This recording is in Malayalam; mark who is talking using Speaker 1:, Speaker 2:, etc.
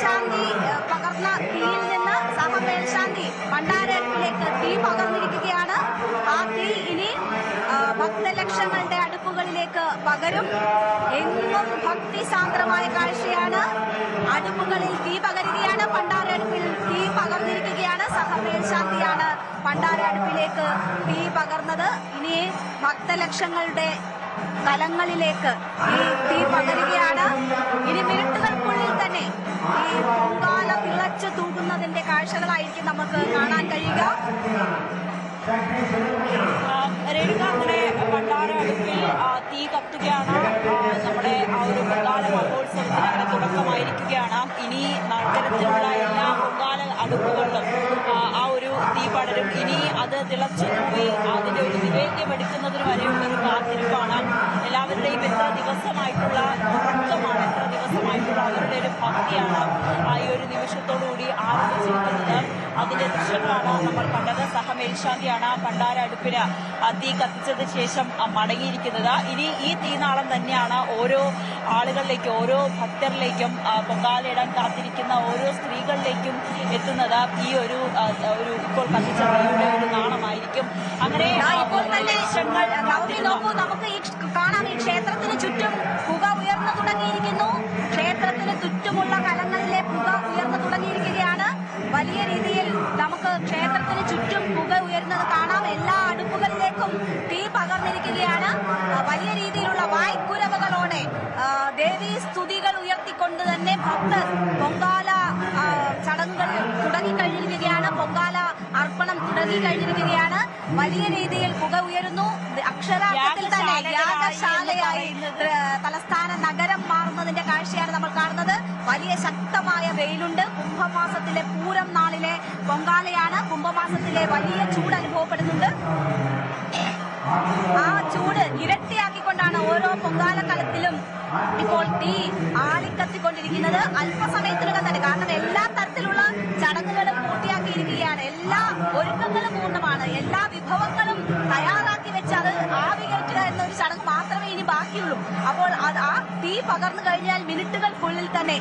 Speaker 1: മേൽശാന്തി പകർന്ന തീയിൽ നിന്ന് സഹമേൽശാന്തി പണ്ടാരടുപ്പിലേക്ക് തീ പകർന്നിരിക്കുകയാണ്. ആ തീ ഇനി ഭക്തലക്ഷങ്ങളുടെ അടുപ്പുകളിലേക്ക് പകരും. എങ്ങും ഭക്തിസാന്ദ്രമായ കാഴ്ചയാണ്. അടുപ്പുകളിൽ തീ പകരുകയാണ്. പണ്ടാരടുപ്പിൽ തീ പകർന്നിരിക്കുകയാണ്. സഹമേൽശാന്തിയാണ് പണ്ടാരടുപ്പിലേക്ക് തീ പകർന്നത്. ഇനി ഭക്തലക്ഷങ്ങളുടെ തലങ്ങളിലേക്ക് ഈ തീ പകരുകയാണ്. ഇനി മിനിറ്റുകൾക്കുള്ളിൽ തന്നെ ഈ പൊങ്കാല തിളച്ചു തൂകുന്നതിന്റെ കാഴ്ചകളായിരിക്കും നമുക്ക് കാണാൻ കഴിയുക.
Speaker 2: രേണുക, അങ്ങനെ പണ്ടാര അടുപ്പിൽ തീ കത്തുകയാണ്. നമ്മുടെ ആ ഒരു പൊങ്കാല മഹോത്സവത്തിന് അങ്ങനെ തുടക്കമായിരിക്കുകയാണ്. ഇനി നഗരത്തിലുള്ള എല്ലാ പൊങ്കാല അടുപ്പുകളിലും ആ ഒരു തീ പടരും. ഇനി അത് തിളച്ചു പോയി അതിന്റെ ഒരു നിവേദ്യം എടുക്കുന്നതിന് വരെയുള്ള ഒരു കാത്തിരിപ്പാണ്. എല്ലാവരുടെയും എത്ര ദിവസമായിട്ടുള്ള ഉറക്കമാണ്, എത്ര ദിവസമായിട്ടുള്ള അവരുടെ ഒരു ഭക്തിയാണ് ഈ ഒരു നിമിഷത്തോടുകൂടി ആരംഭിച്ചിരിക്കുന്നത്. അതിന്റെ ദൃശ്യങ്ങളാണ് നമ്മൾ കണ്ടത്. സഹമേൽശാന്തിയാണ് പണ്ടാര അടുപ്പിന് തീ കത്തിച്ചതിന് ശേഷം മടങ്ങിയിരിക്കുന്നത്. ഇനി ഈ തീനാളം തന്നെയാണ് ഓരോ ആളുകളിലേക്കും, ഓരോ ഭക്തരിലേക്കും, പൊങ്കാലയിടാൻ കാത്തിരിക്കുന്ന ഓരോ സ്ത്രീകളിലേക്കും എത്തുന്നത്. ഈ ഒരു ഇപ്പോൾ കത്തിച്ച തീയുടെ ഒരു നാളമായിരിക്കും. അങ്ങനെ
Speaker 1: ഇപ്പോൾ തന്നെ നോക്കൂ, നമുക്ക് ഈ കാണാം, ഈ ക്ഷേത്രത്തിന് ചുറ്റും പുക ഉയർന്നു തുടങ്ങിയിരിക്കുന്നു. ക്ഷേത്രത്തിന് ചുറ്റുമുള്ള കലങ്ങളിലെ പുക ഉയർന്നു തുടങ്ങിയിരിക്കുകയാണ്. വലിയ രീതിയിൽ നമുക്ക് ക്ഷേത്രത്തിന് ചുറ്റും പുക ഉയരുന്നത് കാണാം. എല്ലാ അടുപ്പുകളിലേക്കും തീ പകർന്നിരിക്കുകയാണ്. വലിയ രീതിയിലുള്ള വായ്ക്കുരവകളോടെ ദേവീ സ്തുതികൾ ഉയർത്തിക്കൊണ്ട് തന്നെ ഭക്തർ പൊങ്കാല ചടങ്ങുകൾ തുടങ്ങിക്കഴിഞ്ഞിരിക്കുകയാണ്. പൊങ്കാല അർപ്പണം തുടങ്ങിക്കഴിഞ്ഞിരിക്കുകയാണ്. വലിയ രീതിയിൽ പുക ഉയരുന്നു. അക്ഷരാർത്ഥത്തിൽ തന്നെ യാഗശാലയായി തലസ്ഥാന നഗരം മാറുന്നതിന്റെ കാഴ്ചയാണ് നമ്മൾ കാണുന്നത്. വലിയ ശക്തമായ വെയിലുണ്ട്. കുംഭമാസത്തിലെ പൂരം നാളിലെ പൊങ്കാലയാണ്. കുംഭമാസത്തിലെ വലിയ ചൂട് അനുഭവപ്പെടുന്നുണ്ട്. ആ ചൂട് ഇരട്ടിയാക്കിക്കൊണ്ടാണ് ഓരോ പൊങ്കാല കലത്തിലും ഇപ്പോൾ തീ ആളിക്കത്തിക്കൊണ്ടിരിക്കുന്നത്. അല്പസമയത്തിനകം തന്നെ, കാരണം എല്ലാ തരത്തിലുള്ള ചടങ്ങുകളും പൂർത്തിയാക്കിയിരിക്കുകയാണ്. എല്ലാ ഒരുക്കങ്ങളും പൂർണ്ണമാണ്. എല്ലാ വിഭവങ്ങളും തയ്യാറാക്കി വെച്ച് അത് ആവി കയറ്റുക എന്നൊരു ചടങ്ങ് മാത്രമേ ഇനി ബാക്കിയുള്ളൂ. അപ്പോൾ ആ തീ പകർന്നു കഴിഞ്ഞാൽ മിനിറ്റുകൾക്കുള്ളിൽ തന്നെ